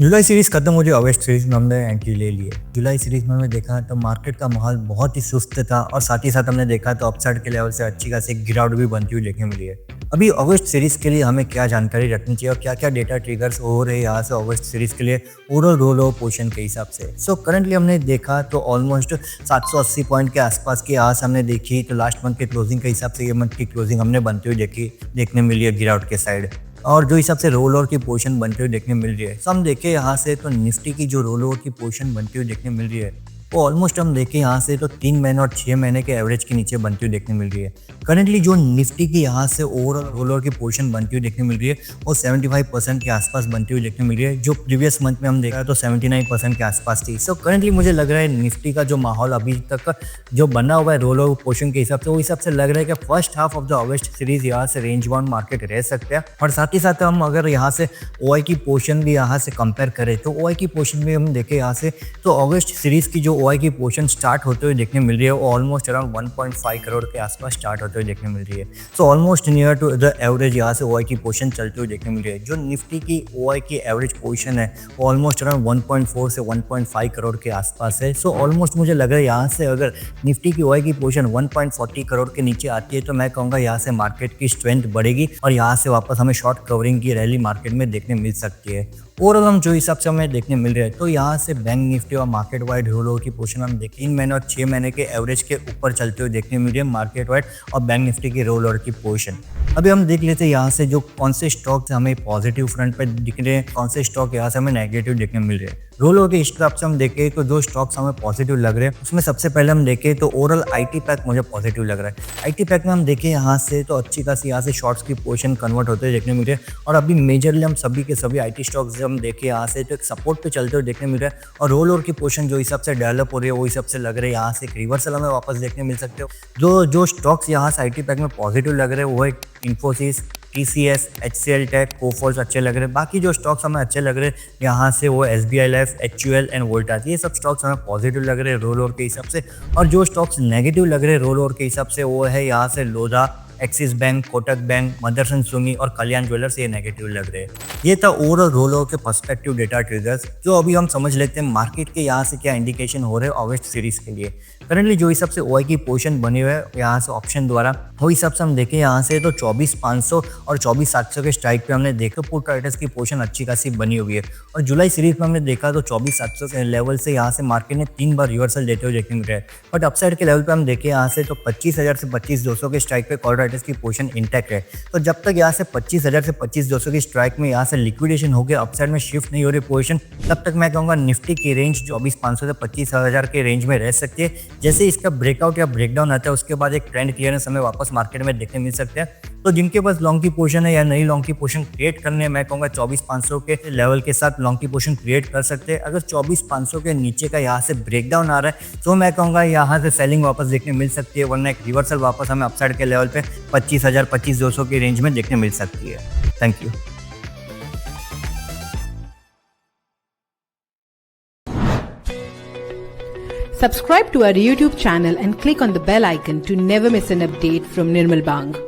जुलाई series खत्म हो रही है, अगस्त सीरीज में हमने एंट्री ले ली है। जुलाई सीरीज में हमने देखा तो मार्केट का माहौल बहुत ही सुस्त था और साथ ही साथ हमने देखा तो अपसाइड के लेवल से अच्छी खासी गिरावट भी बनती हुई देखने मिली है। अभी अगस्त सीरीज के लिए हमें क्या जानकारी रखनी चाहिए और क्या क्या डेटा ट्रिगर्स हो रहे हैं यहाँ से अगस्त सीरीज के लिए ओवरऑल रोल ओवर पोजीशन के हिसाब से। सो करंटली हमने देखा तो ऑलमोस्ट 780 पॉइंट के आसपास की आज हमने देखी, तो लास्ट मंथ के क्लोजिंग के हिसाब से ये मंथ की क्लोजिंग हमने बनती हुई देखने मिली है गिरावट के साइड, और जो हिसाब से रोल ओवर की पोजीशन बनती हुई देखने मिल रही है। सो हम देखें यहाँ से तो निफ्टी की जो रोल ओवर की पोजीशन बनती हुई देखने मिल रही है वो ऑलमोस्ट हम देखें यहाँ से तो 3 महीने और 6 महीने के एवरेज के नीचे बनती हुई देखने मिल रही है। करंटली जो निफ्टी की यहाँ से ओवरऑल रोल ओवर की पोजीशन बनती हुई देखने मिल रही है वो 75% के आसपास बनती हुई देखने मिल रही है, जो प्रीवियस मंथ में हम देखा तो 79% के आसपास थी। सो करंटली मुझे लग रहा है निफ्टी का जो माहौल अभी तक जो बना हुआ है रोल ओवर पोजीशन के हिसाब से, वो हिसाब से लग रहा है कि first half of the August series यहाँ से रेंज बाउंड मार्केट रह सकते हैं। और साथ ही साथ हम अगर यहाँ से ओआई की पोजीशन भी यहाँ से कंपेयर करें तो ओआई की पोजीशन भी हम देखें यहाँ से तो अगस्त सीरीज की जो ओआई की पोजीशन स्टार्ट होते हुए देखने मिल रही है वो ऑलमोस्ट अराउंड 1.5 करोड़ के आसपास स्टार्ट होते हुए देखने मिल रही है। So almost near to the average यहाँ से ओआई की पोजीशन चलती हुई देखने मिल रही है। जो निफ्टी की ओआई की एवरेज पोजीशन है वो ऑलमोस्ट अराउंड 1.4 से 1.5 करोड़ के आसपास है। सो ऑलमोस्ट मुझे लग रहा है यहाँ से अगर निफ्टी की ओआई की पोजीशन 1.40 करोड़ के नीचे आती है तो मैं कहूँगा यहाँ से मार्केट की स्ट्रेंथ बढ़ेगी और यहाँ से वापस हमें शॉर्ट कवरिंग की रैली मार्केट में देखने मिल सकती है। ओवरऑल हम जो हिसाब से हमें देखने मिल रहा है तो यहाँ से बैंक निफ्टी और मार्केट वाइड रोल ओवर की पोजीशन हम देखें 3 महीने और 6 महीने के एवरेज के ऊपर चलते हुए देखने मिल रही है मार्केट वाइड और बैंक निफ्टी की रोल ओवर की पोजीशन। अभी हम देख लेते हैं यहाँ से जो कौन से स्टॉक हमें पॉजिटिव फ्रंट पर दिख रहे हैं, कौन से स्टॉक यहाँ से हमें नेगेटिव देखने मिल रहे हैं। रोल ओवर के हिसाब से हम देखें तो जो स्टॉक्स हमें पॉजिटिव लग रहे हैं उसमें सबसे पहले हम देखें तो ओवरऑल आईटी पैक मुझे पॉजिटिव लग रहा है। आईटी पैक में हम देखें यहाँ से तो अच्छी खासी यहाँ से शॉर्ट्स की पोजीशन कन्वर्ट होते हुए देखने मिल रहे हैं और अभी मेजरली हम सभी के सभी आईटी स्टॉक्स हम देखें यहाँ से तो एक सपोर्ट पे चलते हुए देखने मिल रहा है और रोल ओवर की पोजीशन जो हिसाब से डेवलप हो रही है वो हिसाब से लग रहा है यहाँ से एक रिवर्सल हमें वापस देखने मिल सकते हो। जो स्टॉक्स यहाँ से आईटी पैक में पॉजिटिव लग रहे हैं वो एक इन्फोसिस, TCS, HCL टेक, कोफोर्स अच्छे लग रहे हैं। बाकी जो स्टॉक्स हमें अच्छे लग रहे हैं यहाँ से वो SBI life, HUL and Voltas, ये सब स्टॉक्स हमें पॉजिटिव लग रहे हैं रोल ओवर के हिसाब से। और जो स्टॉक्स नेगेटिव लग रहे हैं रोल ओवर के हिसाब से वो है यहाँ से Lodha, Axis bank, Kotak bank, Motherson Sumi और कल्याण ज्वेलर्स, ये नेगेटिव लग रहे हैं। ये था ओवरऑल रोल ओवर के पर्सपेक्टिव डेटा ट्रिगर्स। जो अभी हम समझ लेते हैं मार्केट के यहाँ से क्या इंडिकेशन हो रहे हैं अगस्त सीरीज के लिए। करंटली जो हिसाब से ओआई की पोजीशन बनी हुई है यहाँ से ऑप्शन द्वारा वो हिसाब से हम देखें यहाँ से तो 24,500 और 24,700 के स्ट्राइक पे हमने देखा पुट राइटर्स की पोजीशन अच्छी खासी बनी हुई है। और जुलाई सीरीज में हमने देखा तो 24,700 के लेवल से यहाँ से मार्केट ने 3 बार रिवर्सल देते हुए देखने मिल रहा है। बट अपसाइड के लेवल पे हम देखें यहाँ से तो 25,000 से 25,200 के स्ट्राइक पे कॉल राइटर्स की पोजीशन इंटैक्ट है। तो जब तक यहाँ से 25,000 से 25,200 की स्ट्राइक में यहाँ से लिक्विडेशन हो गया, अपसाइड में शिफ्ट नहीं हो रही पोजीशन, तब तक मैं कहूँगा निफ्टी की रेंज 24,500 से 25,000 के रेंज में रह सकती है। जैसे इसका ब्रेकआउट या ब्रेकडाउन आता है उसके बाद एक ट्रेंड क्लियरेंस हमें वापस मार्केट में देखने मिल सकते हैं। तो जिनके पास लॉन्ग की पोजीशन है या नई लॉन्ग की पोजीशन क्रिएट करने मैं कहूँगा 24,500 के लेवल के साथ लॉन्ग की पोजीशन क्रिएट कर सकते हैं। अगर 24,500 के नीचे का यहाँ से ब्रेकडाउन आ रहा है तो मैं कहूँगा यहाँ से सेलिंग वापस देखने मिल सकती है, वरना एक रिवर्सल वापस हमें अपसाइड के लेवल पे 25,000 25,200 की रेंज में देखने मिल सकती है। Thank you. Subscribe to our YouTube channel and click on the bell icon to never miss an update from Nirmal Bang.